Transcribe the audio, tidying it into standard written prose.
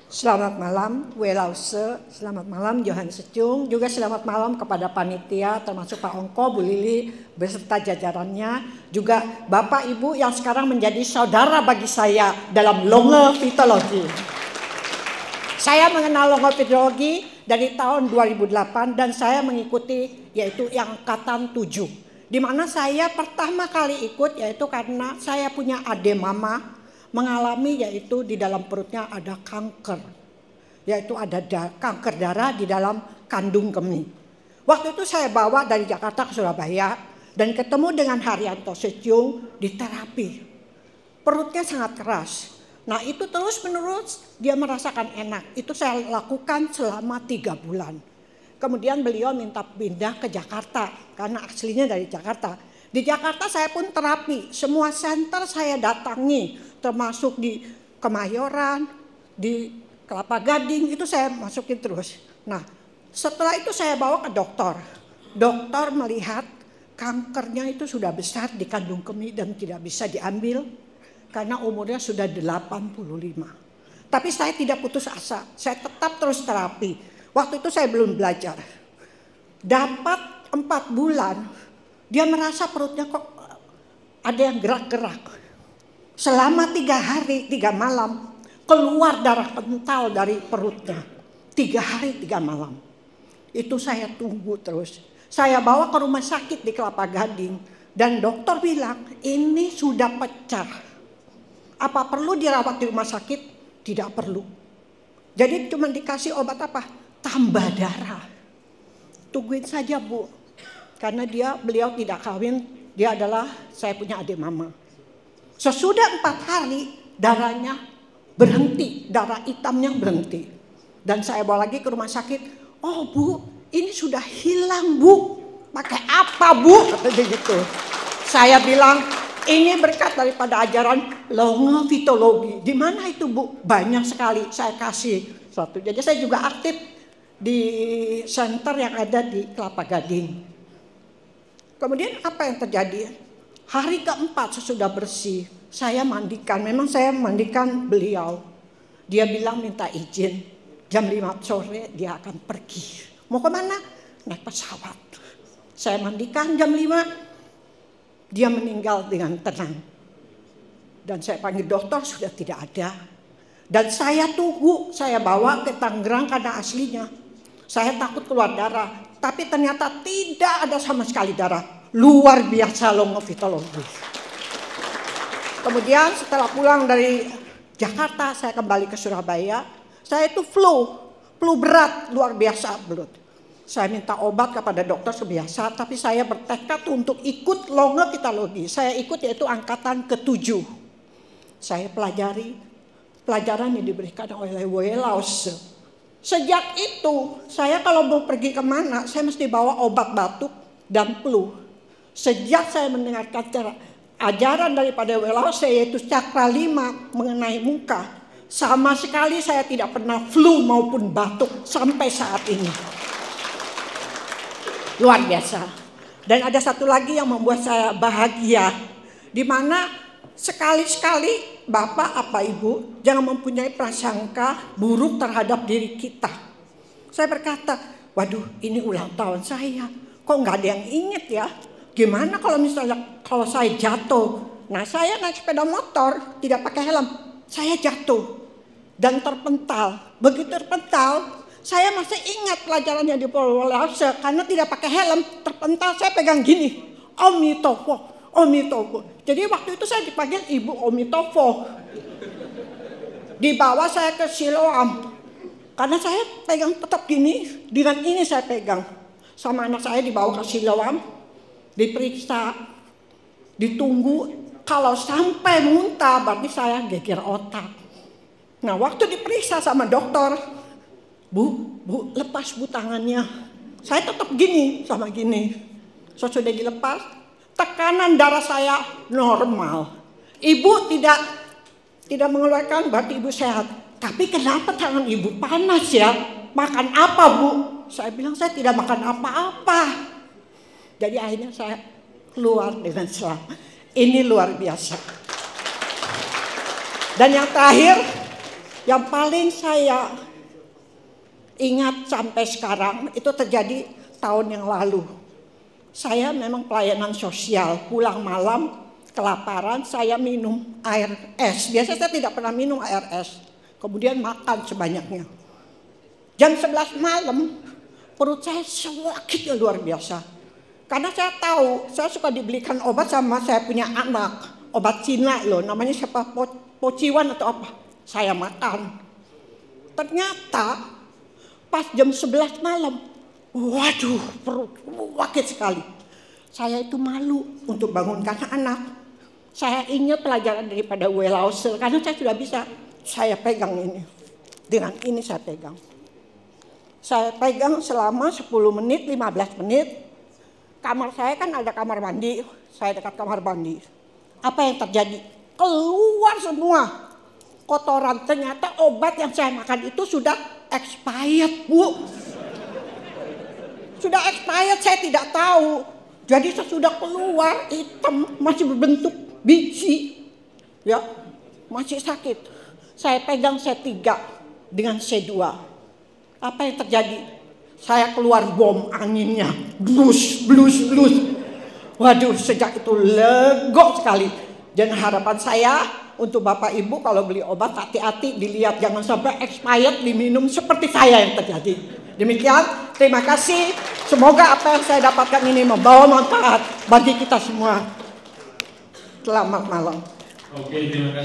Selamat malam Welause, selamat malam Johan Secung, juga selamat malam kepada panitia termasuk Pak Ongko, Bu Lili beserta jajarannya, juga Bapak Ibu yang sekarang menjadi saudara bagi saya dalam longevitologi. Saya mengenal longevitologi dari tahun 2008 dan saya mengikuti yaitu yang angkatan 7. Di mana saya pertama kali ikut yaitu karena saya punya adik mama mengalami yaitu di dalam perutnya ada kanker, yaitu ada kanker darah di dalam kandung kemih. Waktu itu saya bawa dari Jakarta ke Surabaya dan ketemu dengan Haryanto Secung di terapi. Perutnya sangat keras. Nah itu terus menerus dia merasakan enak. Itu saya lakukan selama 3 bulan. Kemudian beliau minta pindah ke Jakarta karena aslinya dari Jakarta. Di Jakarta saya pun terapi, semua center saya datangi, termasuk di Kemayoran, di Kelapa Gading, itu saya masukin terus. Nah setelah itu saya bawa ke dokter. Dokter melihat kankernya itu sudah besar di kandung kemih dan tidak bisa diambil karena umurnya sudah 85. Tapi saya tidak putus asa, saya tetap terus terapi. Waktu itu saya belum belajar. Dapat 4 bulan, dia merasa perutnya kok ada yang gerak-gerak. Selama 3 hari 3 malam keluar darah kental dari perutnya. 3 hari 3 malam. Itu saya tunggu terus. Saya bawa ke rumah sakit di Kelapa Gading. Dan dokter bilang ini sudah pecah. Apa perlu dirawat di rumah sakit? Tidak perlu. Jadi cuma dikasih obat apa? Tambah darah. Tungguin saja Bu. Karena beliau tidak kawin, dia adalah saya punya adik mama. Sesudah 4 hari darahnya berhenti, darah hitamnya berhenti. Dan saya bawa lagi ke rumah sakit. Oh Bu, ini sudah hilang Bu. Pakai apa Bu? Katanya gitu. Saya bilang ini berkat daripada ajaran longevitologi. Di mana itu Bu? Banyak sekali saya kasih suatu. Jadi saya juga aktif di center yang ada di Kelapa Gading. Kemudian apa yang terjadi? Hari keempat sesudah bersih, saya mandikan. Memang saya mandikan beliau. Dia bilang minta izin. Jam 5 sore dia akan pergi. Mau kemana? Naik pesawat. Saya mandikan jam 5. Dia meninggal dengan tenang. Dan saya panggil dokter sudah tidak ada. Dan saya tunggu, saya bawa ke Tangerang karena aslinya. Saya takut keluar darah. Tapi ternyata tidak ada sama sekali darah. Luar biasa longevitologi. Kemudian setelah pulang dari Jakarta, saya kembali ke Surabaya. Saya itu flu berat luar biasa belut. Saya minta obat kepada dokter sebiasa, tapi saya bertekad untuk ikut longevitologi. Saya ikut yaitu angkatan ke-7. Saya pelajari pelajaran yang diberikan oleh Welause. Sejak itu, saya kalau mau pergi kemana, saya mesti bawa obat batuk dan flu. Sejak saya mendengarkan ajaran daripada Welause yaitu cakra 5 mengenai muka, sama sekali saya tidak pernah flu maupun batuk sampai saat ini. Luar biasa. Dan ada satu lagi yang membuat saya bahagia, di mana sekali-sekali Bapak apa Ibu jangan mempunyai prasangka buruk terhadap diri kita. Saya berkata, waduh ini ulang tahun saya, kok nggak ada yang inget ya? Gimana kalau misalnya kalau saya jatuh? Nah saya naik sepeda motor tidak pakai helm, saya jatuh dan terpental. Begitu terpental, saya masih ingat pelajarannya di Welause karena tidak pakai helm, terpental saya pegang gini, Omitofo. Omitofo. Jadi waktu itu saya dipanggil Ibu Omitofo. Dibawa saya ke Siloam. Karena saya pegang tetap gini, dengan ini saya pegang. Sama anak saya dibawa ke Siloam, diperiksa, ditunggu. Kalau sampai muntah berarti saya geger otak. Nah waktu diperiksa sama dokter, Bu lepas Bu tangannya. Saya tetap gini sama gini. Sesudah dilepas, tekanan darah saya normal. Ibu tidak mengeluarkan berarti Ibu sehat. Tapi kenapa tangan Ibu panas ya? Makan apa Bu? Saya bilang saya tidak makan apa-apa. Jadi akhirnya saya keluar dengan selamat. Ini luar biasa. Dan yang terakhir, Yang paling saya ingat sampai sekarang itu terjadi tahun yang lalu. Saya memang pelayanan sosial, pulang malam kelaparan, saya minum air es. Biasanya saya tidak pernah minum air es. Kemudian makan sebanyaknya. Jam 11 malam perut saya sakitnya luar biasa. Karena saya tahu, saya suka dibelikan obat sama saya punya anak. Obat Cina loh, namanya siapa? Pociwan atau apa. Saya makan. Ternyata pas jam 11 malam, waduh perut sakit sekali. Saya itu malu untuk bangunkan anak. Saya ingat pelajaran daripada Wellhauser, karena saya sudah bisa. Saya pegang ini. Dengan ini saya pegang. Saya pegang selama 10 menit, 15 menit. Kamar saya kan ada kamar mandi. Saya dekat kamar mandi. Apa yang terjadi? Keluar semua kotoran. Ternyata obat yang saya makan itu sudah expired, Bu. Sudah expired, saya tidak tahu. Jadi sesudah keluar hitam, masih berbentuk biji, ya, masih sakit. Saya pegang C3 dengan C2. Apa yang terjadi? Saya keluar bom anginnya, blus, blus, blus. Waduh, sejak itu legok sekali. Dan harapan saya untuk Bapak Ibu kalau beli obat hati-hati dilihat, jangan sampai expired diminum seperti saya yang terjadi. Demikian, terima kasih. Semoga apa yang saya dapatkan ini membawa manfaat bagi kita semua. Selamat malam. Oke, terima kasih.